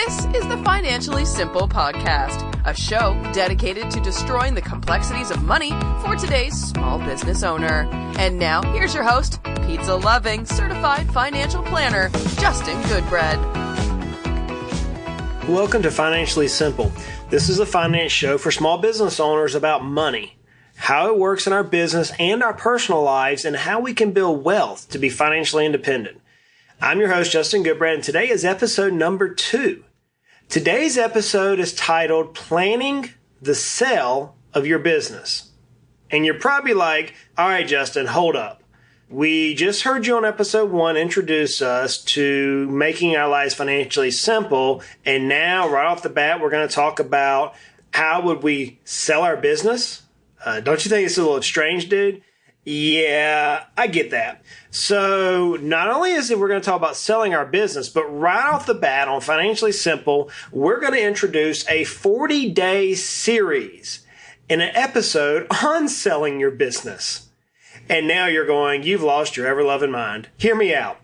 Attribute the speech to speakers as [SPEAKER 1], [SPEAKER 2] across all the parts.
[SPEAKER 1] This is the Financially Simple Podcast, a show dedicated to destroying the complexities of money for today's small business owner. And now, here's your host, pizza-loving, certified financial planner, Justin Goodbread.
[SPEAKER 2] Welcome to Financially Simple. This is a finance show for small business owners about money, how it works in our business and our personal lives, and how we can build wealth to be financially independent. I'm your host, Justin Goodbread, and today is episode number 2. Today's episode is titled Planning the Sale of Your Business. And you're probably like, all right, Justin, hold up. We just heard you on episode 1 introduce us to making our lives financially simple, and now right off the bat, we're going to talk about how would we sell our business? Don't you think it's a little strange, dude? Yeah, I get that. So not only is it we're going to talk about selling our business, but right off the bat on Financially Simple, we're going to introduce a 40-day series in an episode on selling your business. And now you're going, you've lost your ever-loving mind. Hear me out.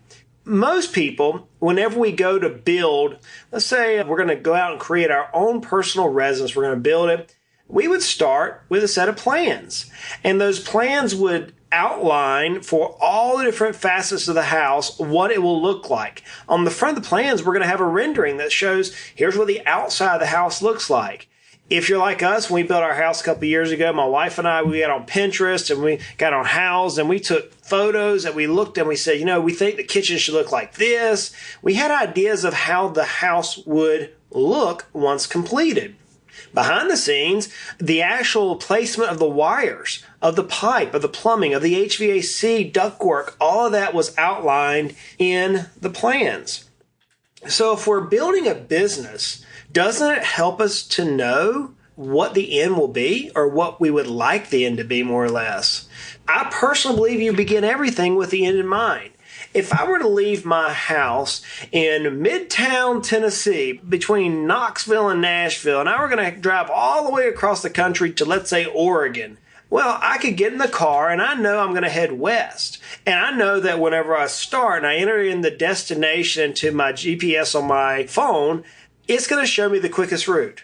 [SPEAKER 2] Most people, whenever we go to build, let's say we're going to go out and create our own personal residence, we're going to build it, we would start with a set of plans. And those plans would outline for all the different facets of the house what it will look like. On the front of the plans, we're going to have a rendering that shows here's what the outside of the house looks like. If you're like us, when we built our house a couple of years ago, my wife and I, we got on Pinterest and we got on Houzz and we took photos that we looked and we said, we think the kitchen should look like this. We had ideas of how the house would look once completed. Behind the scenes, the actual placement of the wires, of the pipe, of the plumbing, of the HVAC, ductwork, all of that was outlined in the plans. So if we're building a business, doesn't it help us to know what the end will be or what we would like the end to be, more or less? I personally believe you begin everything with the end in mind. If I were to leave my house in Midtown, Tennessee, between Knoxville and Nashville, and I were going to drive all the way across the country to, let's say, Oregon, well, I could get in the car and I know I'm going to head west. And I know that whenever I start and I enter in the destination to my GPS on my phone, it's going to show me the quickest route.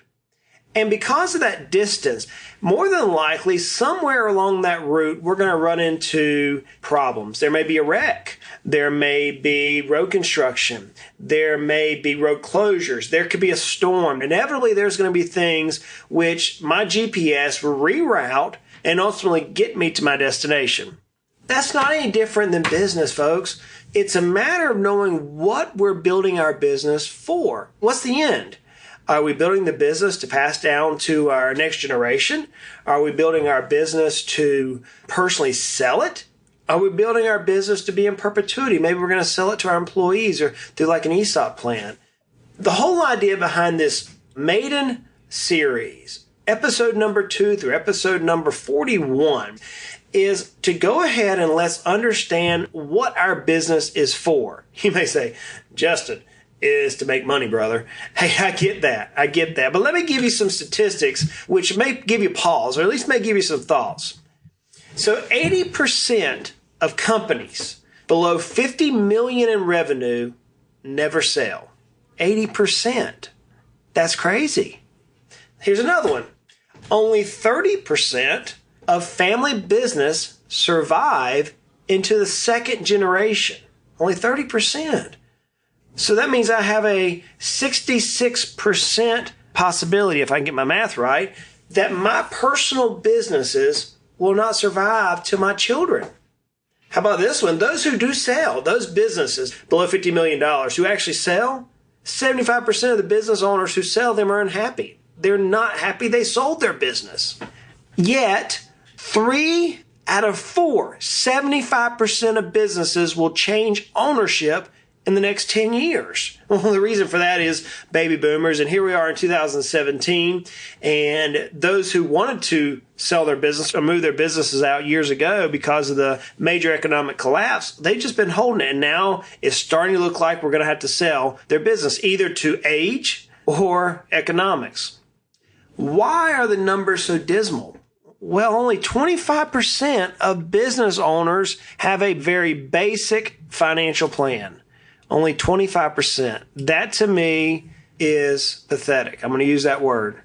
[SPEAKER 2] And because of that distance, more than likely, somewhere along that route, we're going to run into problems. There may be a wreck. There may be road construction. There may be road closures. There could be a storm. Inevitably, there's going to be things which my GPS will reroute and ultimately get me to my destination. That's not any different than business, folks. It's a matter of knowing what we're building our business for. What's the end? Are we building the business to pass down to our next generation? Are we building our business to personally sell it? Are we building our business to be in perpetuity? Maybe we're going to sell it to our employees or through like an ESOP plan. The whole idea behind this maiden series, episode number 2 through episode number 41, is to go ahead and let's understand what our business is for. You may say, Justin, is to make money, brother. Hey, I get that. But let me give you some statistics which may give you pause, or at least may give you some thoughts. So 80% of companies below $50 million in revenue never sell. 80%. That's crazy. Here's another one. Only 30% of family business survive into the second generation. Only 30%. So that means I have a 66% possibility, if I can get my math right, that my personal businesses will not survive to my children. How about this one? Those who do sell, those businesses below $50 million who actually sell, 75% of the business owners who sell them are unhappy. They're not happy they sold their business. Yet, 3 out of 4, 75% of businesses will change ownership in the next 10 years. Well, the reason for that is baby boomers, and here we are in 2017, and those who wanted to sell their business or move their businesses out years ago because of the major economic collapse, they've just been holding it, and now it's starting to look like we're going to have to sell their business, either to age or economics. Why are the numbers so dismal? Well, only 25% of business owners have a very basic financial plan. Only 25%. That to me is pathetic. I'm going to use that word.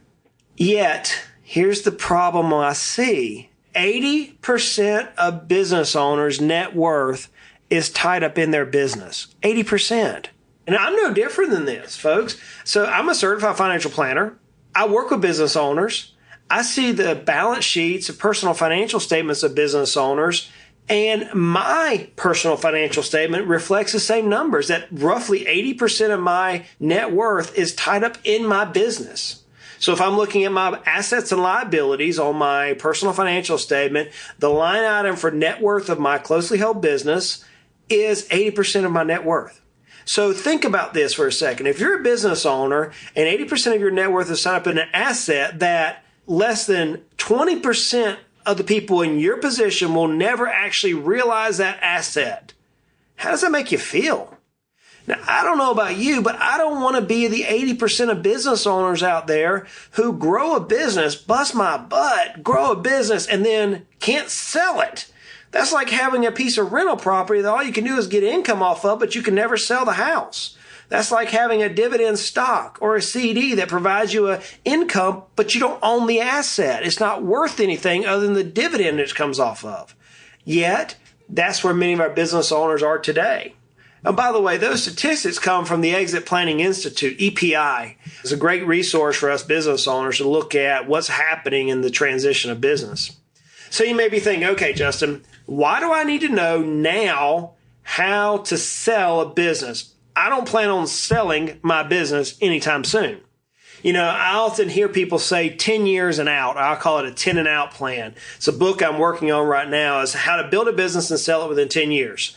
[SPEAKER 2] Yet, here's the problem I see. 80% of business owners' net worth is tied up in their business. 80%. And I'm no different than this, folks. So I'm a certified financial planner. I work with business owners. I see the balance sheets of personal financial statements of business owners, and my personal financial statement reflects the same numbers, that roughly 80% of my net worth is tied up in my business. So if I'm looking at my assets and liabilities on my personal financial statement, the line item for net worth of my closely held business is 80% of my net worth. So think about this for a second. If you're a business owner and 80% of your net worth is tied up in an asset that less than 20% of the people in your position will never actually realize that asset, how does that make you feel? Now, I don't know about you, but I don't want to be the 80% of business owners out there who grow a business, bust my butt, grow a business, and then can't sell it. That's like having a piece of rental property that all you can do is get income off of, but you can never sell the house. That's like having a dividend stock or a CD that provides you an income, but you don't own the asset. It's not worth anything other than the dividend it comes off of. Yet, that's where many of our business owners are today. And by the way, those statistics come from the Exit Planning Institute, EPI. It's a great resource for us business owners to look at what's happening in the transition of business. So you may be thinking, okay, Justin, why do I need to know now how to sell a business? I don't plan on selling my business anytime soon. You know, I often hear people say 10 years and out. I'll call it a 10 and out plan. It's a book I'm working on right now, is how to build a business and sell it within 10 years.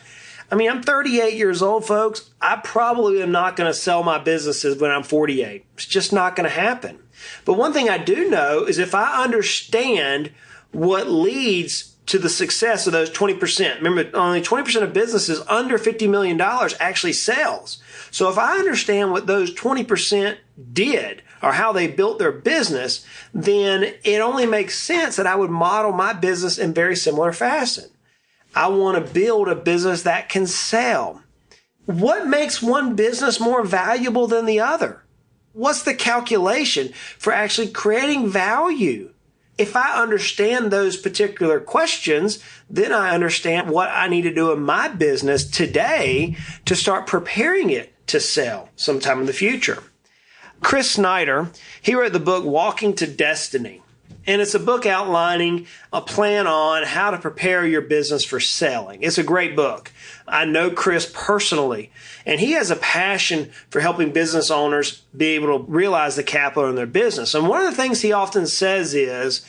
[SPEAKER 2] I mean, I'm 38 years old, folks. I probably am not going to sell my businesses when I'm 48. It's just not going to happen. But one thing I do know is if I understand what leads to the success of those 20%. Remember, only 20% of businesses under $50 million actually sells. So if I understand what those 20% did or how they built their business, then it only makes sense that I would model my business in very similar fashion. I want to build a business that can sell. What makes one business more valuable than the other? What's the calculation for actually creating value? If I understand those particular questions, then I understand what I need to do in my business today to start preparing it to sell sometime in the future. Chris Snyder, he wrote the book Walking to Destiny. And it's a book outlining a plan on how to prepare your business for selling. It's a great book. I know Chris personally, and he has a passion for helping business owners be able to realize the capital in their business. And one of the things he often says is,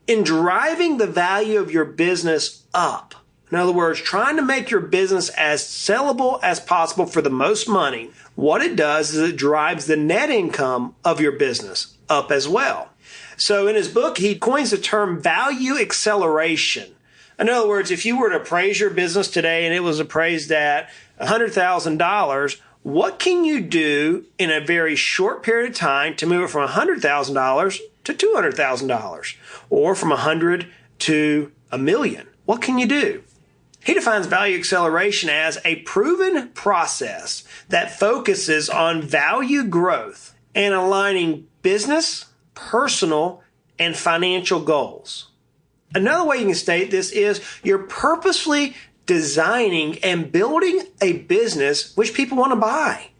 [SPEAKER 2] in driving the value of your business up, in other words, trying to make your business as sellable as possible for the most money, what it does is it drives the net income of your business up as well. So in his book, he coins the term value acceleration. In other words, if you were to appraise your business today and it was appraised at $100,000, what can you do in a very short period of time to move it from $100,000 to $200,000 or from $100,000 to $1 million? What can you do? He defines value acceleration as a proven process that focuses on value growth and aligning business, personal, and financial goals. Another way you can state this is you're purposefully designing and building a business which people want to buy.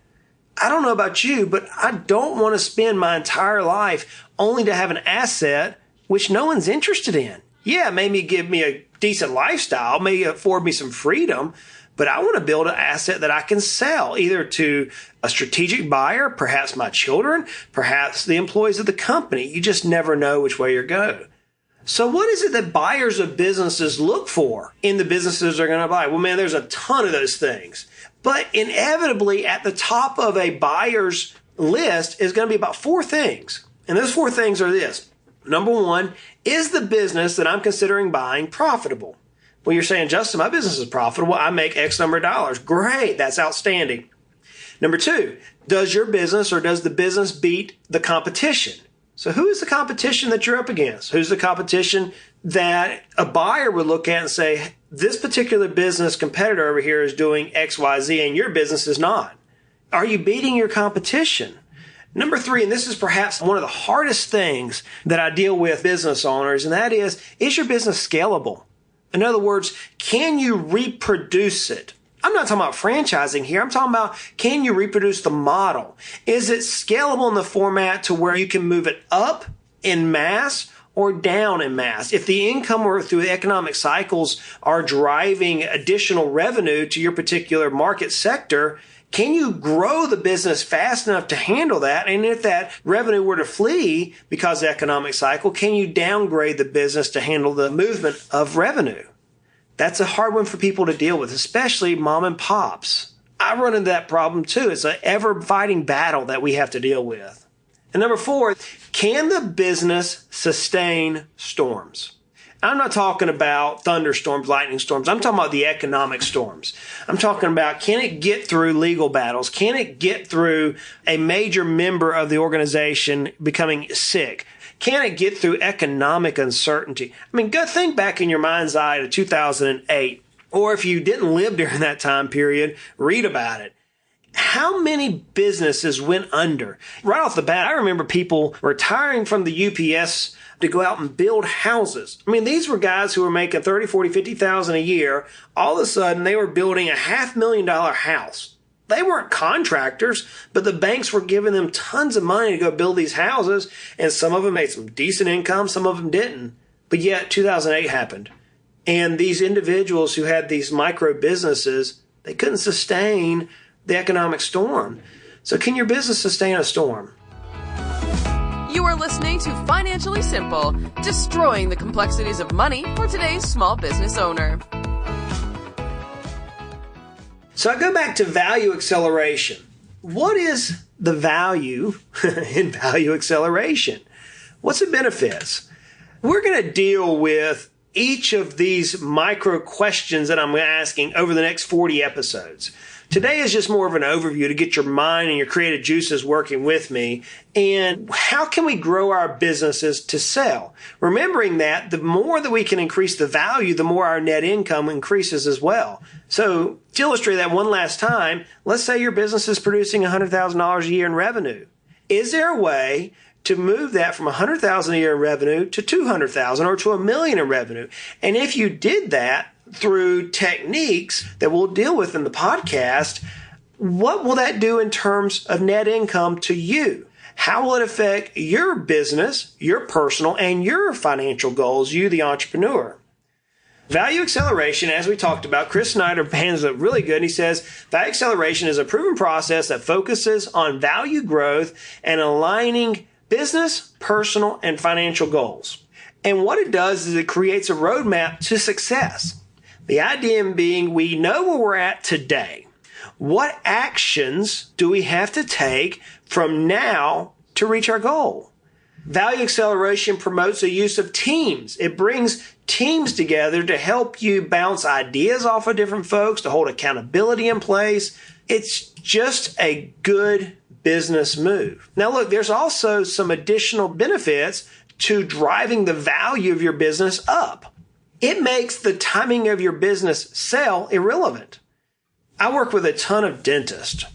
[SPEAKER 2] I don't know about you, but I don't want to spend my entire life only to have an asset which no one's interested in. Yeah, maybe give me a decent lifestyle, maybe afford me some freedom, but I want to build an asset that I can sell either to a strategic buyer, perhaps my children, perhaps the employees of the company. You just never know which way you're going. So what is it that buyers of businesses look for in the businesses they're going to buy? Well, man, there's a ton of those things. But inevitably, at the top of a buyer's list is going to be about four things. And those four things are this. Number one, is the business that I'm considering buying profitable? Well, you're saying, Justin, my business is profitable. I make X number of dollars. Great. That's outstanding. Number two, does your business or does the business beat the competition? So who is the competition that you're up against? Who's the competition that a buyer would look at and say, this particular business competitor over here is doing X, Y, Z, and your business is not? Are you beating your competition? Number 3, and this is perhaps one of the hardest things that I deal with business owners, and that is your business scalable? In other words, can you reproduce it? I'm not talking about franchising here. I'm talking about, can you reproduce the model? Is it scalable in the format to where you can move it up in mass or down in mass? If the income or through the economic cycles are driving additional revenue to your particular market sector, can you grow the business fast enough to handle that? And if that revenue were to flee because of the economic cycle, can you downgrade the business to handle the movement of revenue? That's a hard one for people to deal with, especially mom and pops. I run into that problem too. It's an ever-fighting battle that we have to deal with. And number 4, can the business sustain storms? I'm not talking about thunderstorms, lightning storms. I'm talking about the economic storms. I'm talking about, can it get through legal battles? Can it get through a major member of the organization becoming sick? Can it get through economic uncertainty? I mean, go think back in your mind's eye to 2008. Or if you didn't live during that time period, read about it. How many businesses went under? Right off the bat, I remember people retiring from the UPS to go out and build houses. I mean, these were guys who were making $30,000, $40,000, $50,000 a year. All of a sudden, they were building a $500,000 house. They weren't contractors, but the banks were giving them tons of money to go build these houses, and some of them made some decent income, some of them didn't. But yet, 2008 happened. And these individuals who had these micro businesses, they couldn't sustain the economic storm. So can your business sustain a storm?
[SPEAKER 1] You are listening to Financially Simple, destroying the complexities of money for today's small business owner.
[SPEAKER 2] So I go back to value acceleration. What is the value in value acceleration? What's the benefits? We're going to deal with each of these micro questions that I'm asking over the next 40 episodes. Today is just more of an overview to get your mind and your creative juices working with me. And how can we grow our businesses to sell? Remembering that the more that we can increase the value, the more our net income increases as well. So to illustrate that one last time, let's say your business is producing $100,000 a year in revenue. Is there a way to move that from $100,000 a year in revenue to $200,000 or to $1 million in revenue? And if you did that through techniques that we'll deal with in the podcast, what will that do in terms of net income to you? How will it affect your business, your personal, and your financial goals, you, the entrepreneur? Value acceleration, as we talked about, Chris Snyder hands it really good. He says, value acceleration is a proven process that focuses on value growth and aligning business, personal, and financial goals. And what it does is it creates a roadmap to success. The idea being, we know where we're at today. What actions do we have to take from now to reach our goal? Value acceleration promotes the use of teams. It brings teams together to help you bounce ideas off of different folks, to hold accountability in place. It's just a good business move. Now look, there's also some additional benefits to driving the value of your business up. It makes the timing of your business sell irrelevant. I work with a ton of dentists.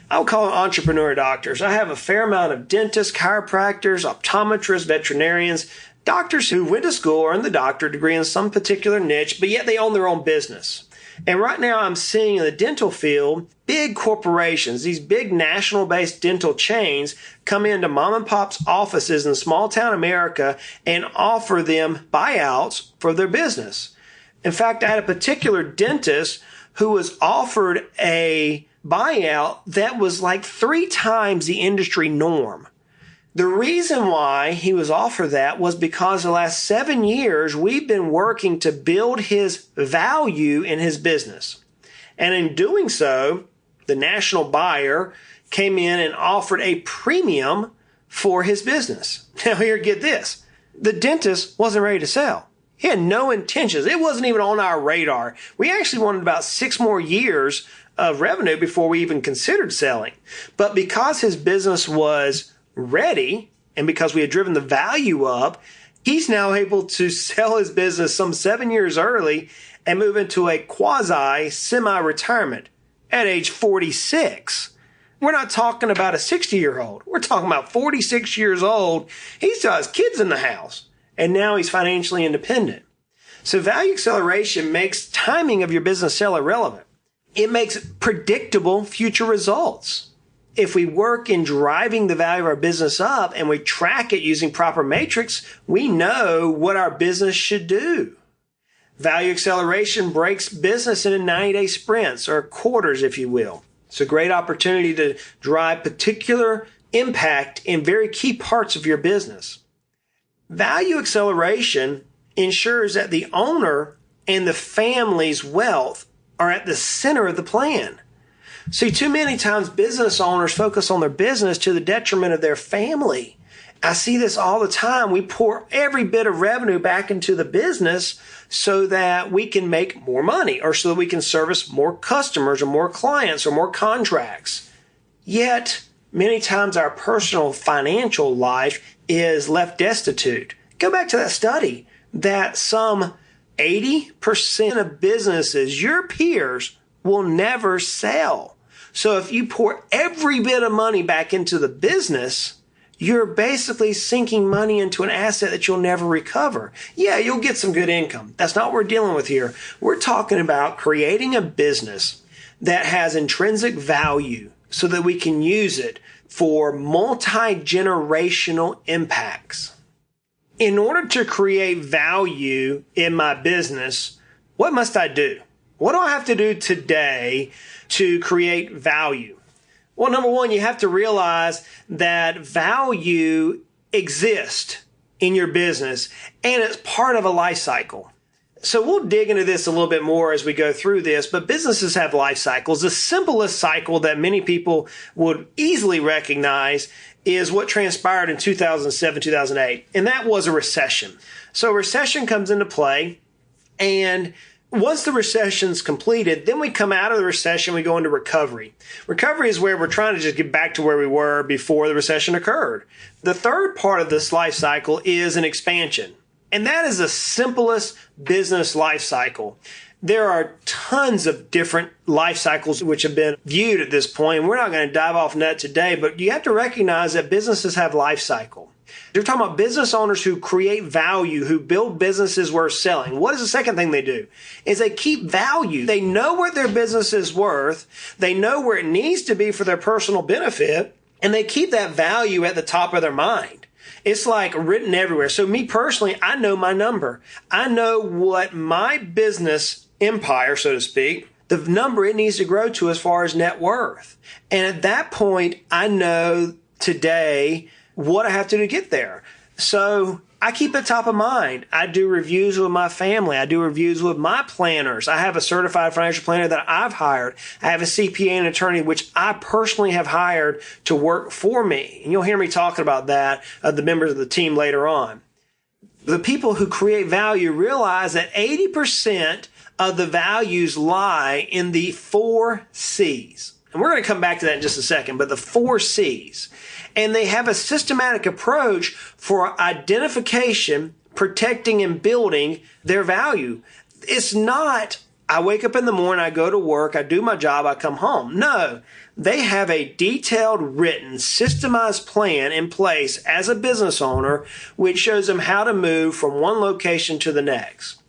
[SPEAKER 2] I would call them entrepreneur doctors. I have a fair amount of dentists, chiropractors, optometrists, veterinarians, doctors who went to school or earned the doctorate degree in some particular niche, but yet they own their own business. And right now I'm seeing in the dental field, big corporations, these big national-based dental chains come into mom and pop's offices in small town America and offer them buyouts for their business. In fact, I had a particular dentist who was offered a buyout that was like 3 times the industry norm. The reason why he was offered that was because the last 7 years, we've been working to build his value in his business. And in doing so, the national buyer came in and offered a premium for his business. Now here, get this. The dentist wasn't ready to sell. He had no intentions. It wasn't even on our radar. We actually wanted about 6 more years of revenue before we even considered selling. But because his business was ready, and because we had driven the value up, he's now able to sell his business some 7 years early and move into a quasi semi-retirement at age 46. We're not talking about a 60-year-old. We're talking about 46 years old. He still has kids in the house, and now he's financially independent. So value acceleration makes timing of your business sale irrelevant. It makes predictable future results. If we work in driving the value of our business up and we track it using proper metrics, we know what our business should do. Value acceleration breaks business into 90-day sprints or quarters, if you will. It's a great opportunity to drive particular impact in very key parts of your business. Value acceleration ensures that the owner and the family's wealth are at the center of the plan. See, too many times business owners focus on their business to the detriment of their family. I see this all the time. We pour every bit of revenue back into the business so that we can make more money or so that we can service more customers or more clients or more contracts. Yet, many times our personal financial life is left destitute. Go back to that study that some 80% of businesses, your peers, will never sell. So if you pour every bit of money back into the business, you're basically sinking money into an asset that you'll never recover. Yeah, you'll get some good income. That's not what we're dealing with here. We're talking about creating a business that has intrinsic value so that we can use it for multi-generational impacts. In order to create value in my business, what must I do? What do I have to do today to create value? Well, number one, you have to realize that value exists in your business and it's part of a life cycle. So we'll dig into this a little bit more as we go through this, but businesses have life cycles. The simplest cycle that many people would easily recognize is what transpired in 2007, 2008, and that was a recession. So a recession comes into play, and once the recession's completed, then we come out of the recession, we go into recovery. Recovery is where we're trying to just get back to where we were before the recession occurred. The third part of this life cycle is an expansion. And that is the simplest business life cycle. There are tons of different life cycles which have been viewed at this point. We're not going to dive off net today, but you have to recognize that businesses have life cycle. You're talking about business owners who create value, who build businesses worth selling. What is the second thing they do? Is they keep value. They know what their business is worth. They know where it needs to be for their personal benefit, and they keep that value at the top of their mind. It's like written everywhere. So me personally, I know my number. I know what my business empire, so to speak, the number it needs to grow to as far as net worth. And at that point, I know today what I have to do to get there. So I keep it top of mind. I do reviews with my family. I do reviews with my planners. I have a certified financial planner that I've hired. I have a CPA and attorney, which I personally have hired to work for me. And you'll hear me talking about that, the members of the team later on. The people who create value realize that 80% of the values lie in the 4 C's. And we're going to come back to that in just a second, but the 4 C's. And they have a systematic approach for identification, protecting, and building their value. It's not, I wake up in the morning, I go to work, I do my job, I come home. No, they have a detailed, written, systemized plan in place as a business owner, which shows them how to move from one location to the next.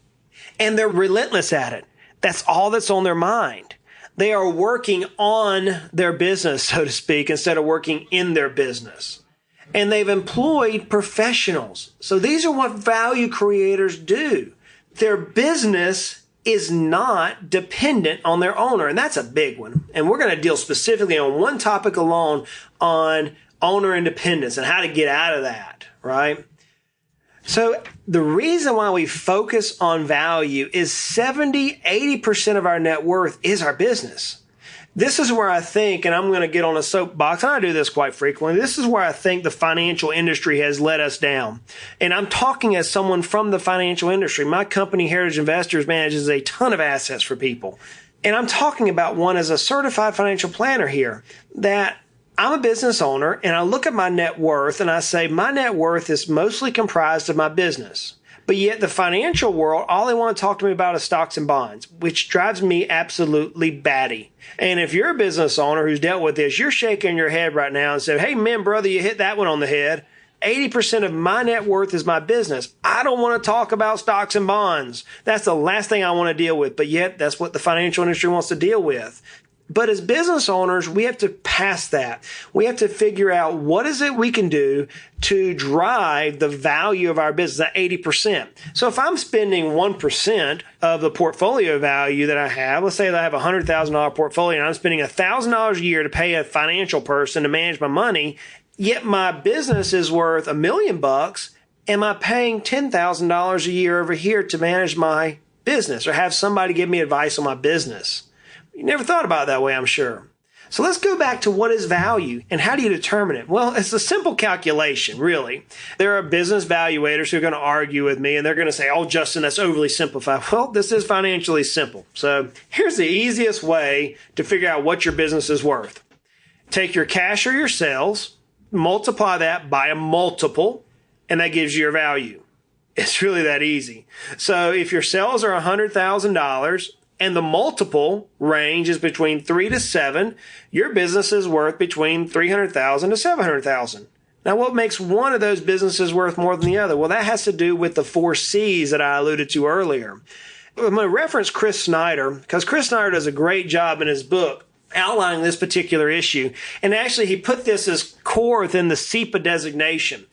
[SPEAKER 2] And they're relentless at it. That's all that's on their mind. They are working on their business, so to speak, instead of working in their business. And they've employed professionals. So these are what value creators do. Their business is not dependent on their owner. And that's a big one. And we're going to deal specifically on one topic alone on owner independence and how to get out of that, right? So the reason why we focus on value is 70-80% of our net worth is our business. This is where I think, and I'm going to get on a soapbox, and I do this quite frequently, this is where I think the financial industry has let us down. And I'm talking as someone from the financial industry. My company, Heritage Investors, manages a ton of assets for people. And I'm talking about one as a certified financial planner here, that I'm a business owner and I look at my net worth and I say my net worth is mostly comprised of my business. But yet the financial world, all they want to talk to me about is stocks and bonds, which drives me absolutely batty. And if you're a business owner who's dealt with this, you're shaking your head right now and say, hey, man, brother, you hit that one on the head. 80% of my net worth is my business. I don't want to talk about stocks and bonds. That's the last thing I want to deal with. But yet that's what the financial industry wants to deal with. But as business owners, we have to pass that. We have to figure out what is it we can do to drive the value of our business at 80%. So if I'm spending 1% of the portfolio value that I have, let's say that I have a $100,000 portfolio and I'm spending $1,000 a year to pay a financial person to manage my money, yet my business is worth $1 million, am I paying $10,000 a year over here to manage my business or have somebody give me advice on my business? You never thought about it that way, I'm sure. So let's go back to what is value and how do you determine it? Well, it's a simple calculation, really. There are business valuators who are going to argue with me and they're going to say, oh, Justin, that's overly simplified. Well, this is financially simple. So here's the easiest way to figure out what your business is worth. Take your cash or your sales, multiply that by a multiple, and that gives you your value. It's really that easy. So if your sales are $100,000, and the multiple range is between 3 to 7, your business is worth between $300,000 to $700,000. Now, what makes one of those businesses worth more than the other? Well, that has to do with the 4 C's that I alluded to earlier. I'm going to reference Chris Snyder because Chris Snyder does a great job in his book outlining this particular issue. And actually, he put this as core within the SEPA designation.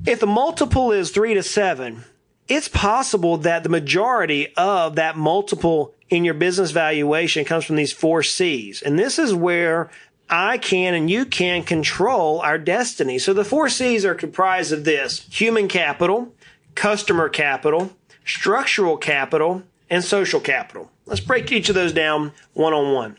[SPEAKER 2] If the multiple is 3 to 7, it's possible that the majority of that multiple in your business valuation comes from these 4 C's. And this is where I can and you can control our destiny. So the 4 C's are comprised of this: human capital, customer capital, structural capital, and social capital. Let's break each of those down one on one.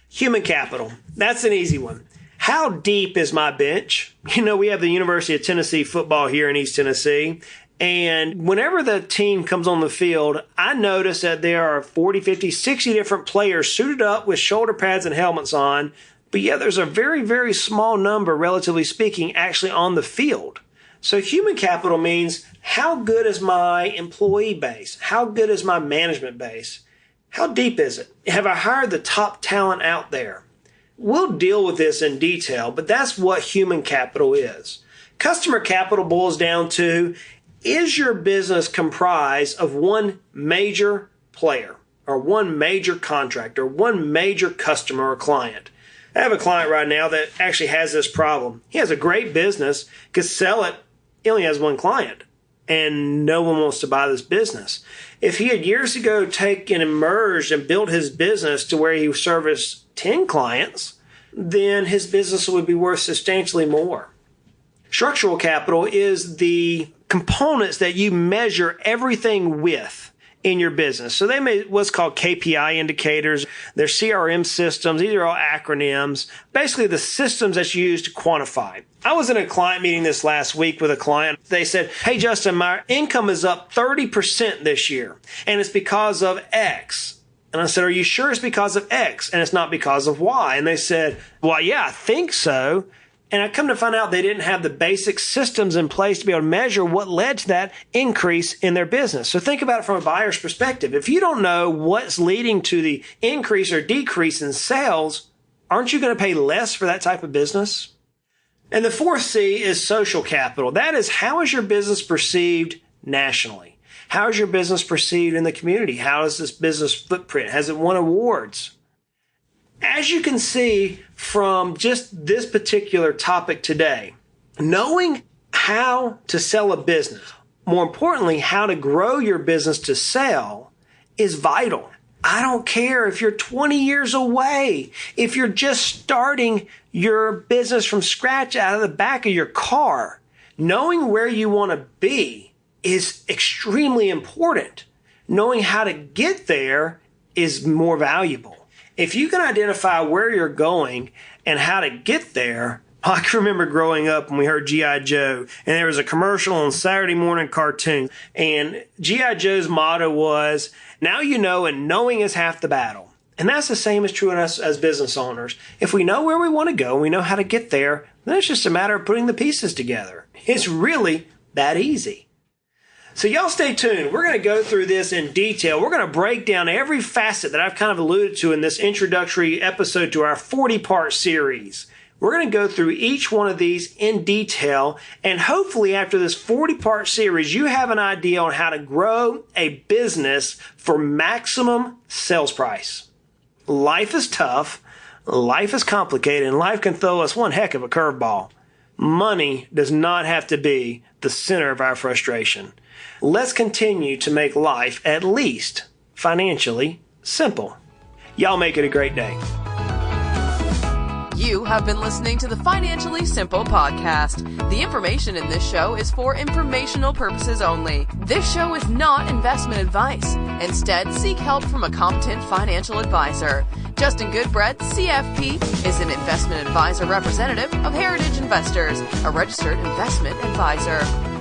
[SPEAKER 2] Human capital. That's an easy one. How deep is my bench? You know, we have the University of Tennessee football here in East Tennessee. And whenever the team comes on the field, I notice that there are 40, 50, 60 different players suited up with shoulder pads and helmets on. But yeah, there's a very, very small number, relatively speaking, actually on the field. So human capital means how good is my employee base? How good is my management base? How deep is it? Have I hired the top talent out there? We'll deal with this in detail, but that's what human capital is. Customer capital boils down to, is your business comprised of one major player or one major contractor, one major customer or client? I have a client right now that actually has this problem. He has a great business, could sell it. He only has one client, and no one wants to buy this business. If he had years ago taken and merged and built his business to where he serviced 10 clients, then his business would be worth substantially more. Structural capital is the components that you measure everything with in your business. So they made what's called KPI indicators. They're CRM systems. These are all acronyms. Basically, the systems that you use to quantify. I was in a client meeting this last week with a client. They said, hey, Justin, my income is up 30% this year, and it's because of X. And I said, are you sure it's because of X and it's not because of Y? And they said, well, yeah, I think so. And I come to find out they didn't have the basic systems in place to be able to measure what led to that increase in their business. So think about it from a buyer's perspective. If you don't know what's leading to the increase or decrease in sales, aren't you going to pay less for that type of business? And the 4th C is social capital. That is, how is your business perceived nationally? How is your business perceived in the community? How is this business footprint? Has it won awards? As you can see from just this particular topic today, knowing how to sell a business, more importantly, how to grow your business to sell, is vital. I don't care if you're 20 years away, if you're just starting your business from scratch out of the back of your car, knowing where you want to be is extremely important. Knowing how to get there is more valuable. If you can identify where you're going and how to get there, I can remember growing up when we heard G.I. Joe, and there was a commercial on Saturday morning cartoon, and G.I. Joe's motto was, now you know, and knowing is half the battle. And that's the same is true in us as business owners. If we know where we want to go, and we know how to get there, then it's just a matter of putting the pieces together. It's really that easy. So y'all stay tuned. We're going to go through this in detail. We're going to break down every facet that I've kind of alluded to in this introductory episode to our 40-part series. We're going to go through each one of these in detail, and hopefully after this 40-part series, you have an idea on how to grow a business for maximum sales price. Life is tough, life is complicated, and life can throw us one heck of a curveball. Money does not have to be the center of our frustration. Let's continue to make life at least financially simple. Y'all make it a great day.
[SPEAKER 1] You have been listening to the Financially Simple podcast. The information in this show is for informational purposes only. This show is not investment advice. Instead, seek help from a competent financial advisor. Justin Goodbread, CFP, is an investment advisor representative of Heritage Investors, a registered investment advisor.